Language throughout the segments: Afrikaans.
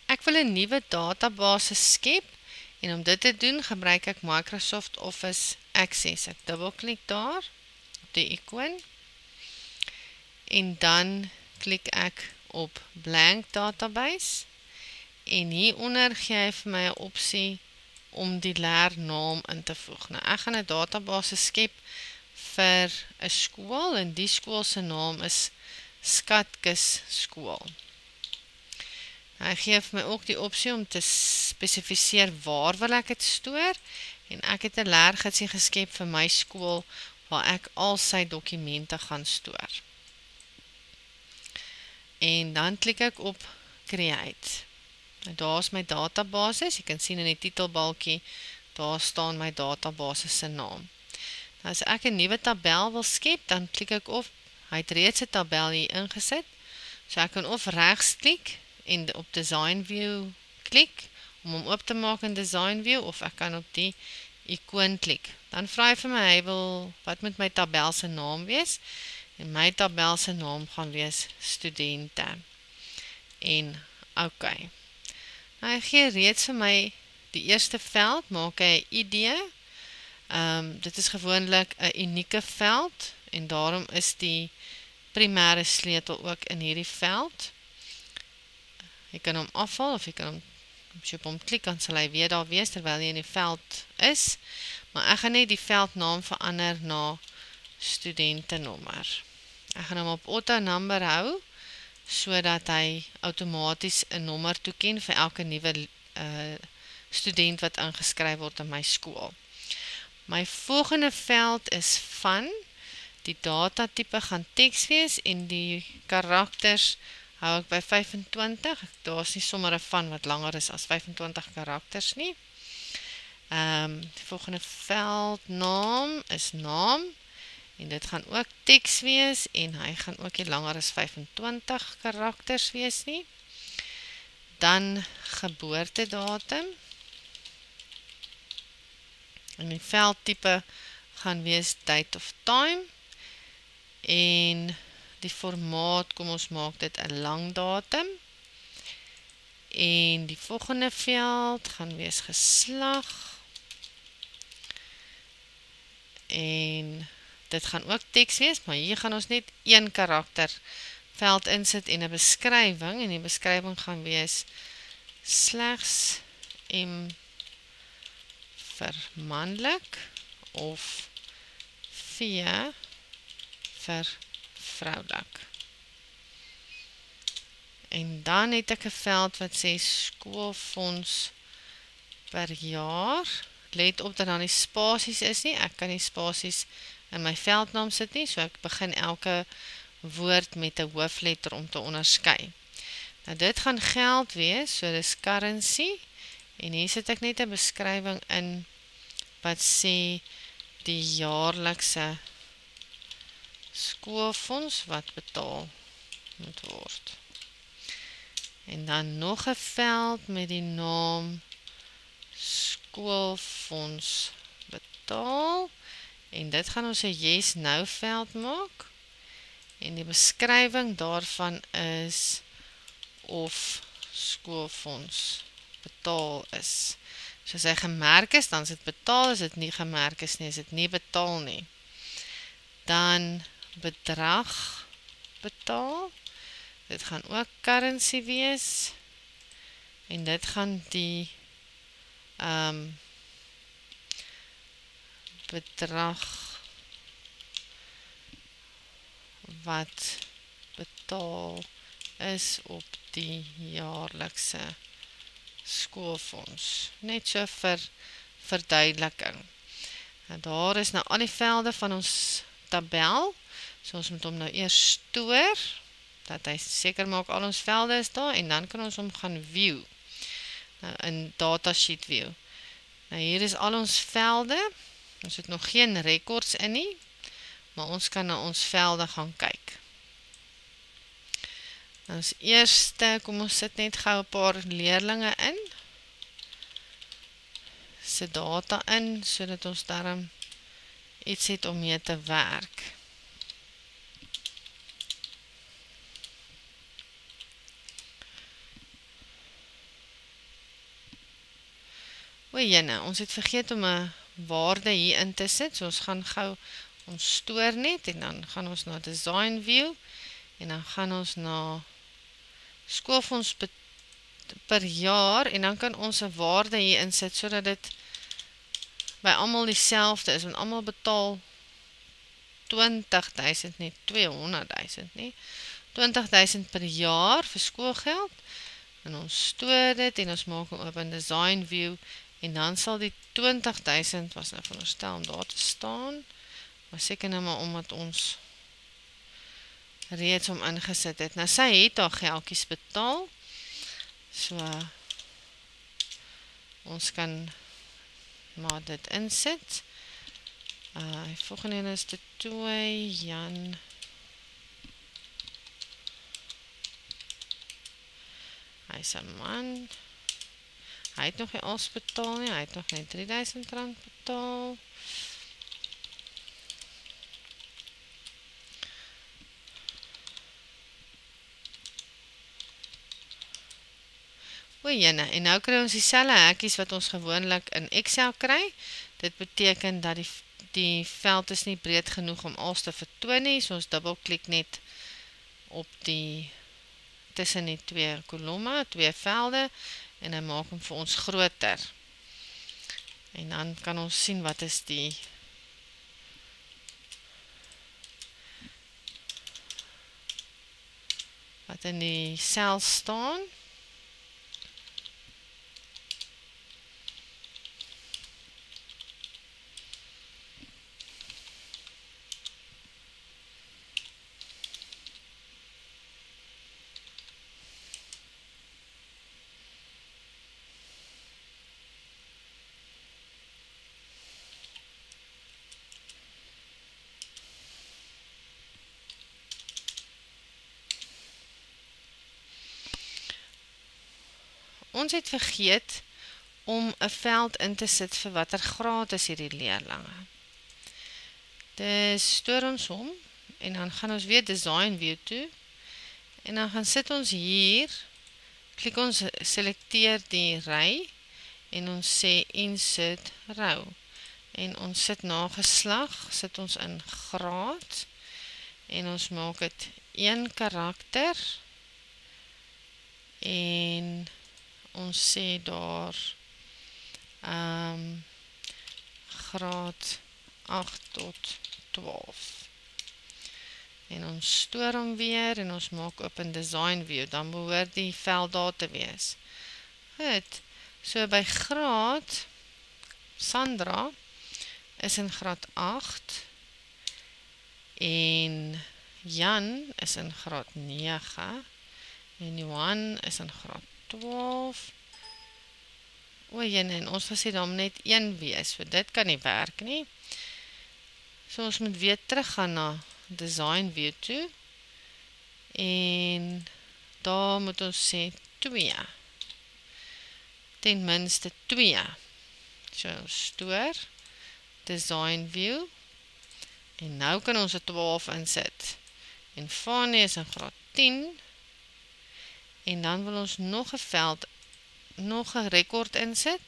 Ek wil 'n nuwe database skep en om dit te doen gebruik ek Microsoft Office Access. Ek dubbelklik daar op die ikoon en dan klik ek op blank database en hieronder gee hy vir my 'n opsie om die leernaam in te voeg. Nou ek gaan 'n database skep vir 'n skool en die skool se naam is Skatkis Skool. Hy gee vir my ook die opsie om te spesifiseer waar wil ek dit stoor en ek het 'n leergidsie geskep vir my skool waar ek al sy dokumente gaan stoor. En dan klik ek op Create. Nou daar is my database, jy kan sien in die titelbalkie, daar staan my database se naam. Nou as ek 'n nuwe tabel wil skep, dan klik ek op, hy het reeds 'n tabel hier ingesit, so ek kan of regs klik en op Design View klik, om hom oop te maak in Design View, of ek kan op die ikoon klik. Dan vra hy vir my, hy wil, wat moet my tabel se naam wees? En my tabel se naam gaan wees studente. En OK. Nou, hy gee reeds vir my die eerste veld, maak hy 'n ID. Dit is gewoonlik 'n unieke veld en daarom is die primêre sleutel ook in hierdie veld. Jy kan hom afhaal of jy kan hom, as jy op hom klik, dan sal hy weer daar wees terwyl jy in die veld is. Maar ek gaan net die veldnaam verander na studentenommer. Ek gaan hom op auto number hou, sodat hy outomaties 'n nommer toeken vir elke nuwe student wat ingeskryf word in my skool. My volgende veld is van, die datatipe gaan teks wees en die karakters hou ek by 25, daar is nie sommer 'n van wat langer is as 25 karakters nie. Die volgende veld naam is naam, en dit gaan ook teks wees, en hy gaan ook nie langer as 25 karakters wees nie. Dan geboortedatum, en die veldtype gaan wees date of time, en die formaat, kom ons maak dit 'n lang datum, en die volgende veld gaan wees geslag, en dit gaan ook teks wees, maar hier gaan ons net een karakter veld insit en 'n beskrywing, en die beskrywing gaan wees slegs M vir manlik of V vir vroulik. En dan het ek 'n veld wat sê skoolfonds per jaar. Let op dat daar nie spasies is nie. Ek kan nie spasies in my veldnaam sit nie, so ek begin elke woord met 'n hoofletter om te onderskei. Nou dit gaan geld wees, so dis currency, en hier sit ek net 'n beskrywing in wat sê die jaarlikse skoolfonds wat betaal moet word. En dan nog 'n veld met die naam skoolfonds betaal, en dit gaan ons 'n yes no veld maak, en die beskrywing daarvan is of skoolfonds betaal is. So as hy gemerk is, dan is dit betaal, as dit nie gemerk is nie, is dit nie betaal nie. Dan bedrag betaal, dit gaan ook currency wees, en dit gaan die bedrag wat betaal is op die jaarlikse skoolfonds. Net so vir verduideliking. En daar is nou al die velde van ons tabel, so ons moet hom nou eers stoor, dat hy seker maak al ons velde is daar, en dan kan ons hom gaan view, nou in datasheet view. Nou hier is al ons velde, ons het nog geen records in nie, maar ons kan na ons velde gaan kyk. Nou as eerste, kom ons sit net gou 'n paar leerlinge in, sit data in, sodat ons daarom iets het om mee te werk. jene, ons het vergeet om 'n waarde hier in te sit, so ons gaan gou ons stoor net, en dan gaan ons na Design View, en dan gaan ons na skoolfonds per jaar, en dan kan ons 'n waarde hier insit, sodat dit by almal dieselfde is, want almal betaal 20.000 nie, 200.000 nie, 20.000 per jaar vir skoolgeld, en ons stoor dit, en ons maak hom op in Design View, en dan sal die 20.000, was nou veronderstel om daar te staan, maar seker nou maar omdat ons reeds om ingesit het. Nou sy het haar geldjies betaal, so ons kan maar dit insit. Volgende een is de 2, Jan. Hy is 'n man. Hy het nog nie alles betaal nie, hy het nog net R3.000 betaal. Jene, en nou kry ons dieselfde hekkies wat ons gewoonlik in Excel kry. Dit beteken dat die veld is nie breed genoeg om alles te vertoon nie, so ons dubbelklik net op die tussen die 2 kolomme, 2 velde, en dan maak hom vir ons groter. En dan kan ons sien wat is die wat in die sel staan. Ons het vergeet om 'n veld in te sit vir watter graad is hierdie leerlinge. Dis stoor ons om, en dan gaan ons weer Design View toe, en dan gaan sit ons hier, klik ons, selekteer die ry, en ons sê Insert Row, en ons sit na geslag, sit ons in graad, en ons maak dit 1 karakter, en ons sê daar graad 8 tot 12. En ons stoor hom weer, en ons maak op in Design View, dan behoort die veld daar te wees. Goed, so by graad, Sandra is in graad 8, en Jan is in graad 9, en Johan is in graad 12. Jene, en ons gesê daar moet net 1 wees, so dit kan nie werk nie. So ons moet weer terug gaan na Design View toe, en daar moet ons sê 2. Ten minste 2. So stoor, Design View, en nou kan ons 'n 12 insit. En Fanie is in graad 10, en dan wil ons nog 'n veld, nog 'n rekord insit,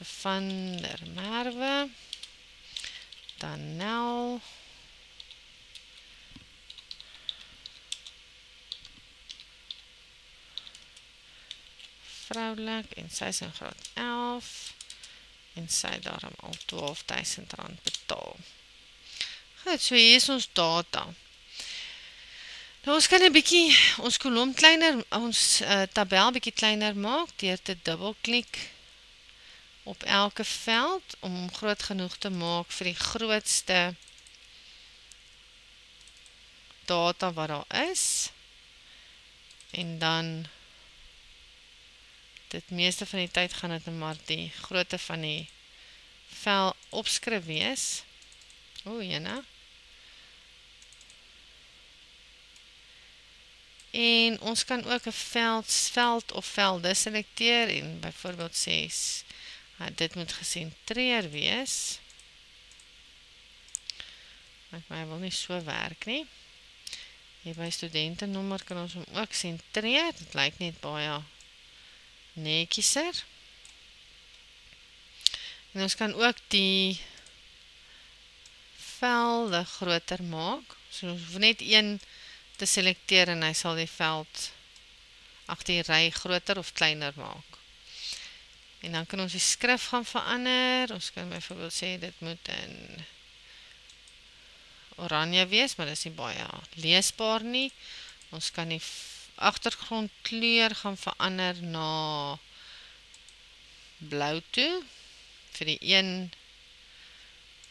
van der Merwe, Danel, vroulik, en sy is in graad 11, en sy daarom al R12.000 betaal. Goed, so hier is ons data. Nou ons kan 'n bietjie ons kolom kleiner, ons tabel bietjie kleiner maak deur te dubbelklik op elke veld om hom groot genoeg te maak vir die grootste data wat daar is. En dan dit meeste van die tyd gaan dit maar die grootte van die vel opskrif wees. Jene. En ons kan ook 'n veld of velde selekteer en byvoorbeeld sê dit moet gesentreer wees. Maar wil nie so werk nie. Hier by studentennommer kan ons hom ook sentreer. Dit lyk net baie netjieser. En ons kan ook die velde groter maak. So ons hoef net een te selekteer en hy sal die veld agter die ry groter of kleiner maak. En dan kan ons die skrif gaan verander. Ons kan byvoorbeeld sê dit moet in oranje wees, maar dit is nie baie leesbaar nie. Ons kan die agtergrondkleur gaan verander na blou toe vir die een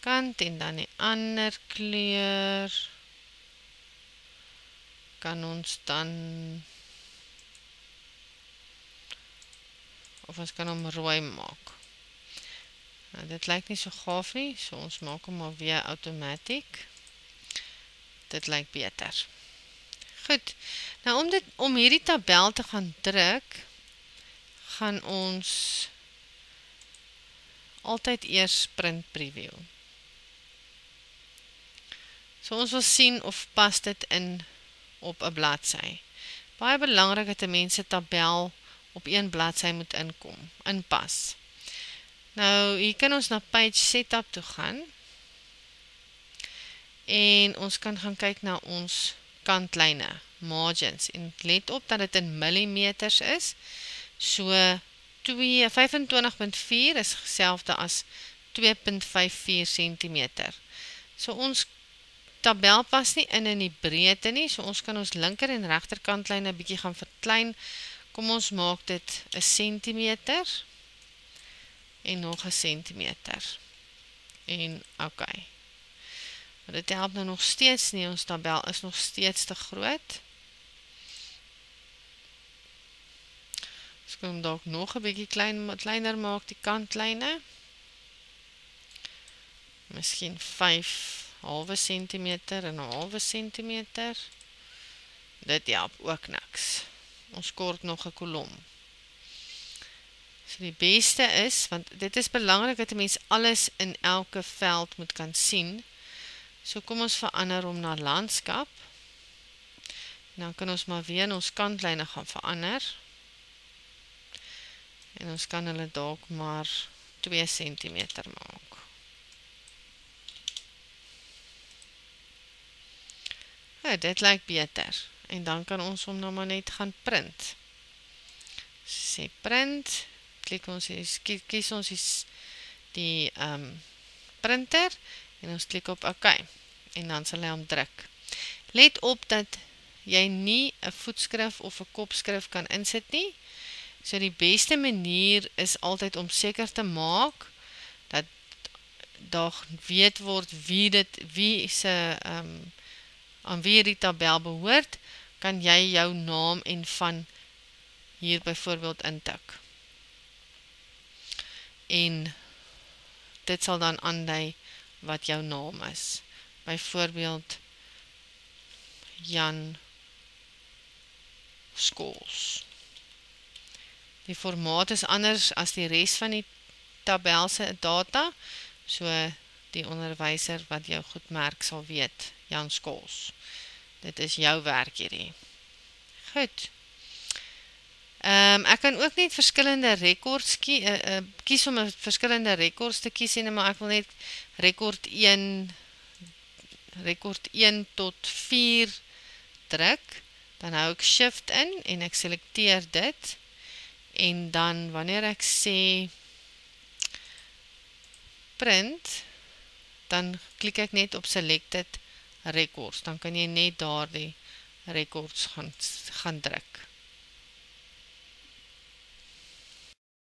kant en dan die ander kleur kan ons dan of ons kan hom rooi maak. Nou, dit lyk nie so gaaf nie, so ons maak hom maar weer outomaties. Dit lyk beter. Goed, nou om hierdie tabel te gaan druk, gaan ons altyd eers print preview. So ons wil sien of pas dit in op 'n bladsy. Baie belangrik dat 'n mens se tabel op een bladsy moet inpas. Nou, hier kan ons na page setup toe gaan. En ons kan gaan kyk na ons kantlyne, margins. En let op dat dit in millimeters is. So 25.4 is dieselfde as 2.54 cm. So ons tabel pas nie in die breedte nie, so ons kan ons linker en regter kantlyne bietjie gaan verklein. Kom ons maak dit 1 centimeter en nog 1 centimeter. En ok. Maar dit help nou nog steeds nie, ons tabel is nog steeds te groot. Ons kan hom dalk nog 'n bietjie kleiner maak, die kantlyne. Miskien 5,5 centimeter en 1,5 centimeter. Dit help ook niks. Ons kort nog 'n kolom. So die beste is, want dit is belangrik dat 'n mens alles in elke veld moet kan sien. So kom ons verander hom na landskap. En dan kan ons maar weer in ons kantlyne gaan verander. En ons kan hulle dalk maar 2 centimeter maak. Ja, dit lyk beter. En dan kan ons hom nou maar net gaan print. So sê print, kies ons die printer en ons klik op OK. En dan sal hy hom druk. Let op dat jy nie 'n voetskrif of 'n kopskrif kan insit nie. So die beste manier is altyd om seker te maak dat daar weet word aan wie die tabel behoort, kan jy jou naam en van hier byvoorbeeld intik. En dit sal dan aandui wat jou naam is. Byvoorbeeld Jan Skols. Die formaat is anders as die res van die tabel se data, so die onderwyser wat jou goed merk sal weet, Jan Skols. Dit is jou werk hierdie. Goed. Ek kan ook net verskillende rekords kies om verskillende rekords te kies, maar ek wil net rekord 1 tot 4 druk, dan hou ek shift in en ek selekteer dit, en dan wanneer ek sê print, dan klik ek net op selected records, dan kan jy net daar die records gaan druk.